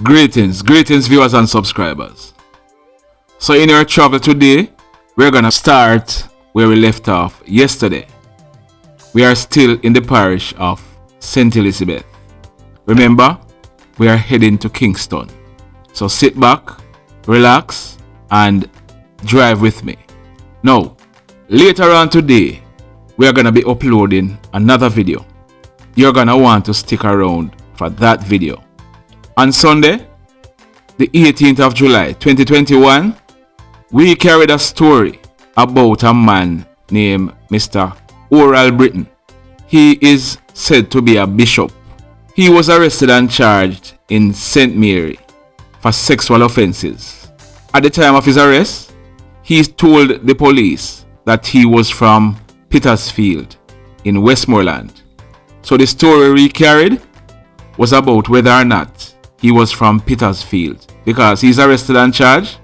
Greetings viewers and subscribers. So in our travel today, we're gonna start where we left off yesterday. We are still in the parish of St. Elizabeth. Remember, we are heading to Kingston. So sit back, relax, and drive with me. Now, later on today, we are gonna be uploading another video. You're gonna want to stick around for that video. On Sunday, the 18th of July 2021, we carried a story about a man named Mr. Oral Britton. He is said to be a bishop. He was arrested and charged in St. Mary for sexual offenses. At the time of his arrest, he told the police that he was from Petersfield in Westmoreland. So the story we carried was about whether or not he was from Petersfield, because he's arrested and charged,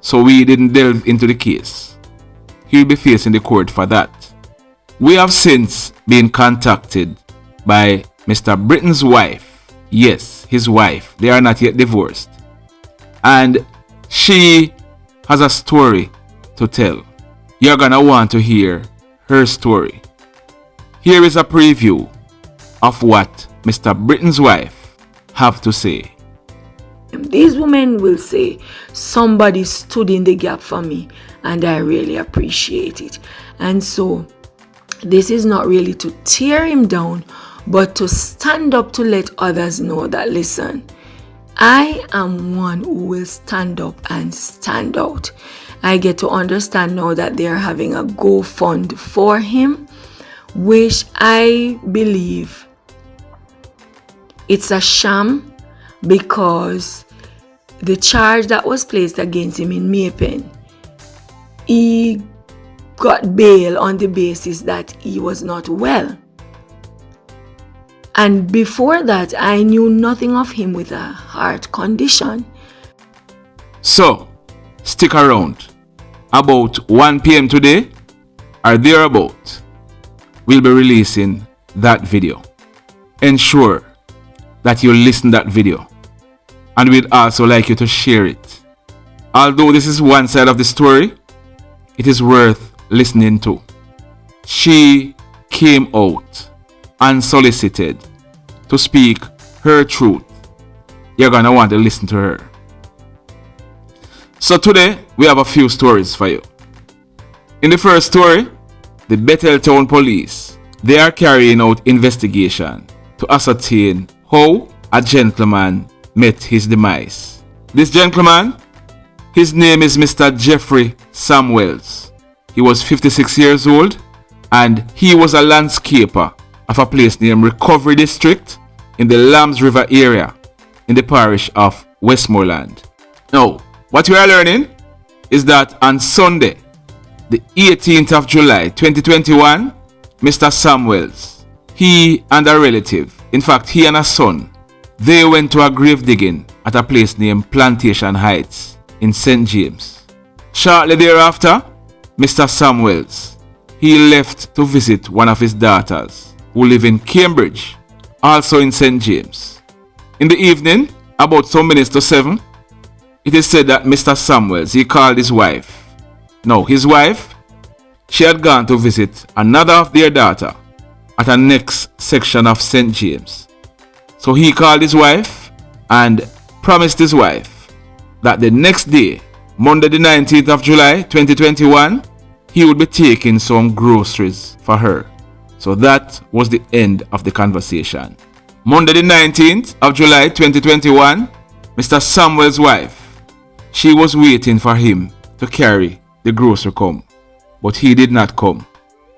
so we didn't delve into the case. He'll be facing the court for that. We have since been contacted by Mr. Britton's wife. Yes, his wife. They are not yet divorced. And she has a story to tell. You're gonna want to hear her story. Here is a preview of what Mr. Britton's wife have to say. These women will say, somebody stood in the gap for me, and I really appreciate it. And so this is not really to tear him down, but to stand up to let others know that, listen, I am one who will stand up and stand out. I get to understand now that they are having a GoFund for him, which I believe it's a sham, because the charge that was placed against him in Maypen, he got bail on the basis that he was not well. And before that, I knew nothing of him with a heart condition. So, stick around. About 1 p.m. today, or thereabout, we'll be releasing that video. Ensure that you listen to that video, and we'd also like you to share it. Although this is one side of the story, it is worth listening to. She came out unsolicited to speak her truth. You're gonna want to listen to her. So today we have a few stories for you. In the first story, the Bethel Town Police, they are carrying out investigation to ascertain how a gentleman met his demise. This gentleman, his name is Mr. Jeffrey Samuels. He was 56 years old, and he was a landscaper of a place named Recovery District in the Lambs River area in the parish of Westmoreland. Now, what we are learning is that on Sunday, the 18th of July 2021, Mr. Samuels, he and a relative, in fact he and a son, they went to a grave digging at a place named Plantation Heights in St. James. Shortly thereafter, Mr. Samuels, he left to visit one of his daughters who live in Cambridge, also in St. James. In the evening, about some minutes to 7, it is said that Mr. Samuels, he called his wife. Now, his wife, she had gone to visit another of their daughter at a next section of St. James. So he called his wife and promised his wife that the next day, Monday the 19th of July 2021, he would be taking some groceries for her. So that was the end of the conversation. Monday the 19th of July 2021, Mr. Samuel's wife, she was waiting for him to carry the grocery come, but he did not come.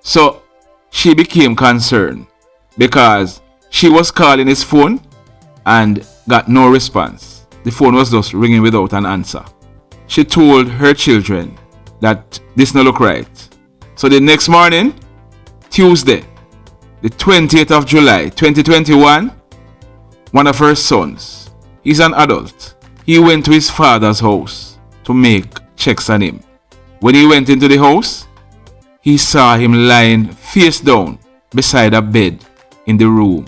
So she became concerned because she was calling his phone and got no response. The phone was just ringing without an answer. She told her children that this no look right. So the next morning, Tuesday, the 20th of July 2021, one of her sons, he's an adult, he went to his father's house to make checks on him. When he went into the house, he saw him lying face down beside a bed in the room.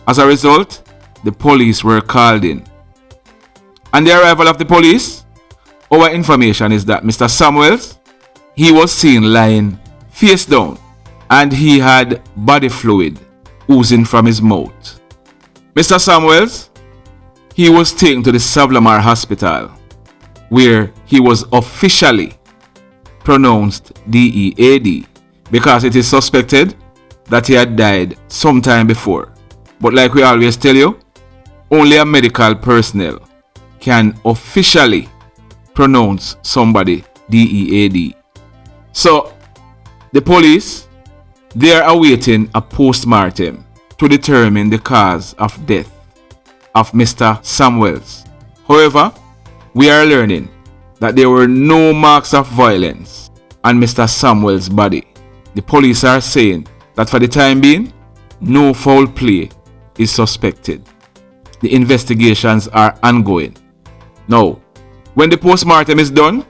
As a result, the police were called in. On the arrival of the police, our information is that Mr. Samuels, he was seen lying face down and he had body fluid oozing from his mouth. Mr. Samuels, he was taken to the Savlamar Hospital where he was officially pronounced DEAD because it is suspected that he had died sometime before. But like we always tell you, only a medical personnel can officially pronounce somebody DEAD. So the police, they are awaiting a post-mortem to determine the cause of death of Mr. Samuels. However, we are learning that there were no marks of violence on Mr. Samuels' body. The police are saying that for the time being, no foul play is suspected. The investigations are ongoing. Now, when the post-mortem is done,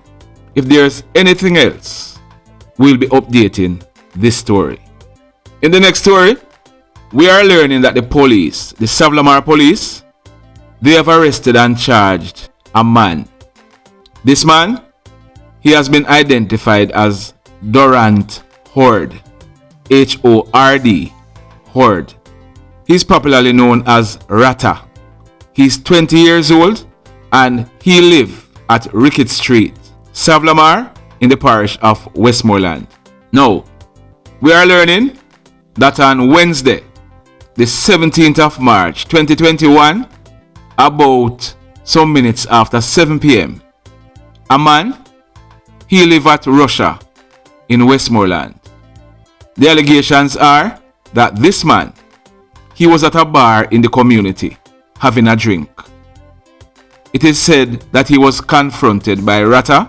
if there's anything else, we'll be updating this story. In the next story, we are learning that the police, the Savlamar police, they have arrested and charged a man. This man, he has been identified as Durant Horde, H-O-R-D, Horde. He's popularly known as Rata. He's 20 years old and he lives at Rickett Street, Savlamar, in the parish of Westmoreland. Now, we are learning that on Wednesday, the 17th of March 2021, about some minutes after 7 p.m., a man, he lives at Russia in Westmoreland. The allegations are that this man, he was at a bar in the community having a drink. It is said that he was confronted by Rata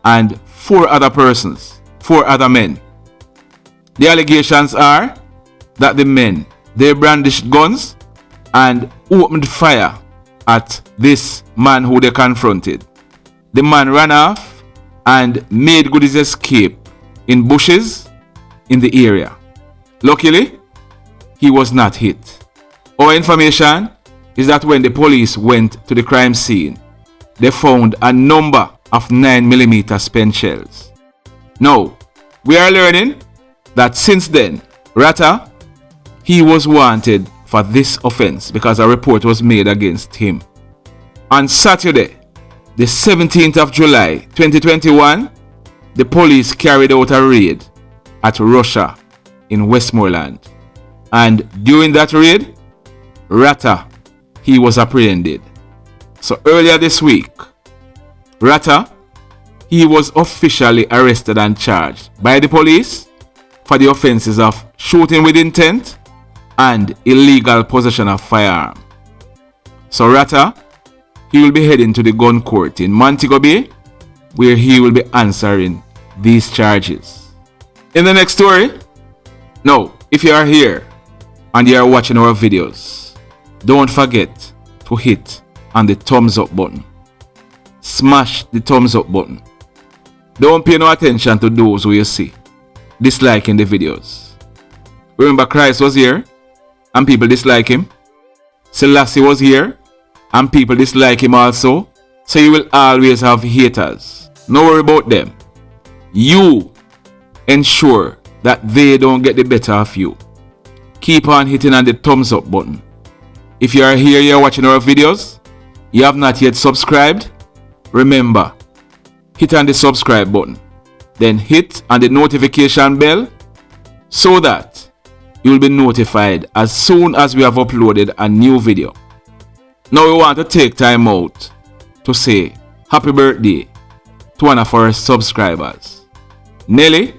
and four other men. The allegations are that the men, they brandished guns and opened fire at this man who they confronted. The man ran off and made good his escape in bushes in the area. Luckily, he was not hit. Our information is that when the police went to the crime scene, they found a number of 9mm spent shells. Now, we are learning that since then, Rata, he was wanted for this offense because a report was made against him. On Saturday, the 17th of July 2021, the police carried out a raid at Russia in Westmoreland. And during that raid, Rata, he was apprehended. So earlier this week, Rata, he was officially arrested and charged by the police for the offenses of shooting with intent and illegal possession of firearm. So Rata, he will be heading to the gun court in Montego Bay, where he will be answering these charges. In the next story, now, if you are here and you are watching our videos, don't forget to hit on the thumbs up button. Smash the thumbs up button. Don't pay no attention to those who you see disliking the videos. Remember, Christ was here and people dislike him. Selassie was here and people dislike him also. So you will always have haters. No worry about them. You ensure that they don't get the better of you. Keep on hitting on the thumbs up button. If you are here, you are watching our videos, you have not yet subscribed, remember, hit on the subscribe button. Then hit on the notification bell so that you will be notified as soon as we have uploaded a new video. Now we want to take time out to say happy birthday to one of our subscribers. Nelly,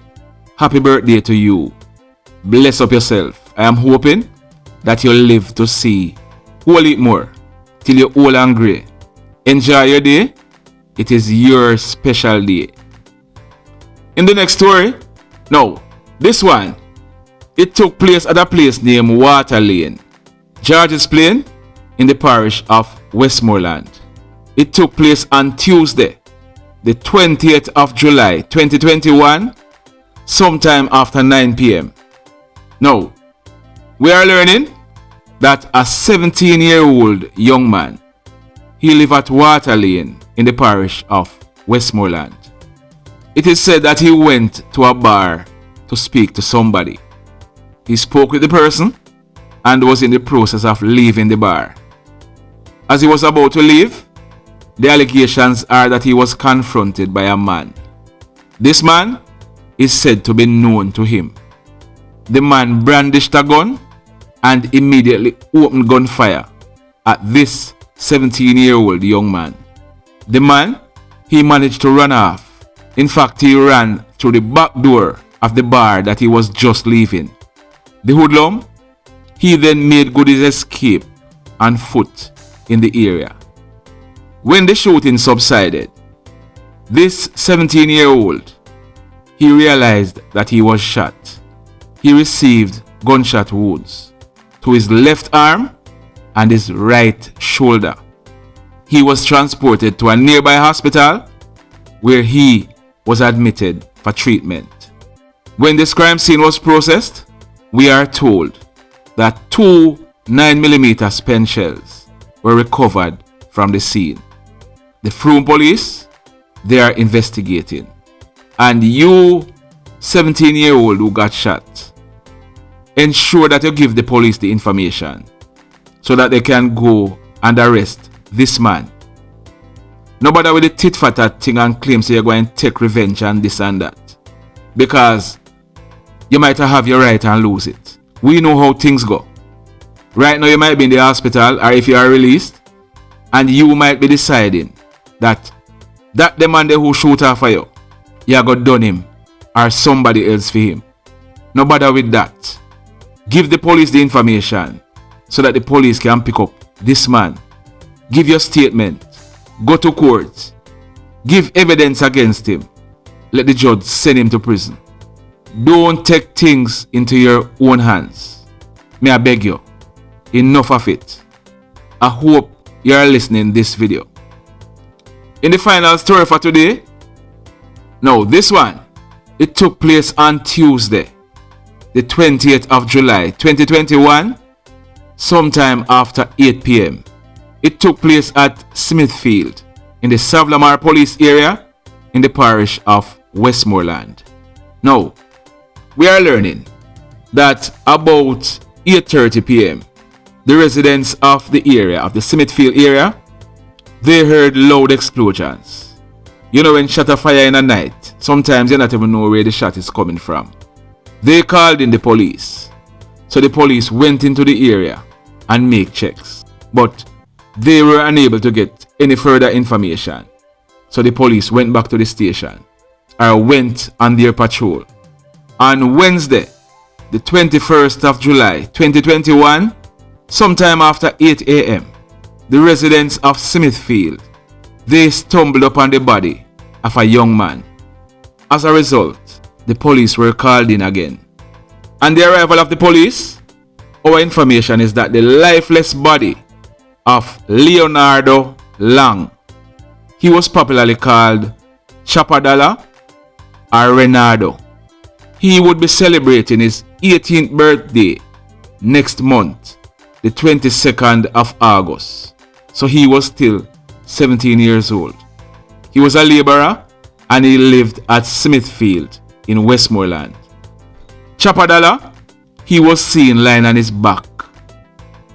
happy birthday to you. Bless up yourself. I am hoping that you'll live to see whole heap more till you're old and grey. Enjoy your day. It is your special day. In the next story, now, this one, it took place at a place named Water Lane, George's Plain, in the parish of Westmoreland. It took place on Tuesday, the 20th of July 2021, sometime after 9 p.m. Now, we are learning that a 17-year-old young man, He lived at Water Lane in the parish of Westmoreland. It is said that he went to a bar to speak to somebody. He spoke with the person and was in the process of leaving the bar. As he was about to leave, the allegations are that he was confronted by a man. This man is said to be known to him. The man brandished a gun and immediately opened gunfire at this 17-year-old young man. The man, he managed to run off. In fact, he ran through the back door of the bar that he was just leaving. The hoodlum, he then made good his escape on foot in the area. When the shooting subsided, this 17-year-old, he realized that he was shot. He received gunshot wounds to his left arm and his right shoulder. He was transported to a nearby hospital where he was admitted for treatment. When this crime scene was processed, we are told that 2 9mm spent shells were recovered from the scene. The Frome police, they are investigating. And you, 17-year-old who got shot, ensure that you give the police the information so that they can go and arrest this man. No bother with the tit for tat thing and claim so you're going to take revenge and this and that. Because you might have your right and lose it. We know how things go. Right now you might be in the hospital, or if you are released, and you might be deciding that the man there who shoot off for you, you got done him or somebody else for him. No bother with that. Give the police the information so that the police can pick up this man. Give your statement. Go to court. Give evidence against him. Let the judge send him to prison. Don't take things into your own hands. May I beg you. Enough of it. I hope you are listening this video. In the final story for today, now this one, it took place on Tuesday, the 20th of July 2021, sometime after 8 p.m. It took place at Smithfield in the Savlamar police area in the parish of Westmoreland. Now, we are learning that about 8:30 p.m., the residents of the area, of the Smithfield area, they heard loud explosions. You know when shot a fire in the night, sometimes you not even know where the shot is coming from. They called in the police. So the police went into the area and make checks. But they were unable to get any further information. So the police went back to the station or went on their patrol. On Wednesday, the 21st of July 2021, sometime after 8 a.m., the residents of Smithfield, they stumbled upon the body of a young man. As a result, the police were called in again. On the arrival of the police, our information is that the lifeless body of Leonardo Long, he was popularly called Choppa Dolla or Renardo. He would be celebrating his 18th birthday next month, the 22nd of August. So he was still 17 years old. He was a laborer and he lived at Smithfield in Westmoreland. Choppa Dolla, he was seen lying on his back.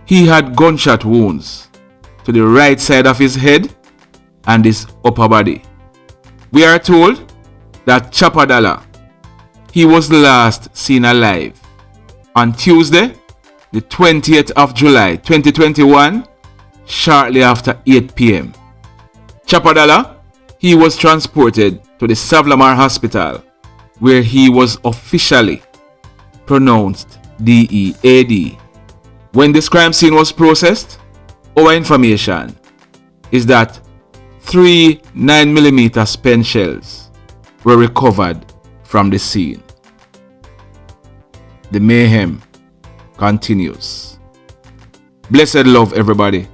He had gunshot wounds to the right side of his head and his upper body. We are told that Choppa Dolla, he was last seen alive on Tuesday, the 20th of July 2021, shortly after 8 p.m. Choppa Dolla, he was transported to the Savlamar Hospital where he was officially pronounced DEAD. When this crime scene was processed, our information is that 3 9mm spent shells were recovered from the scene. The mayhem continues. Blessed love, everybody.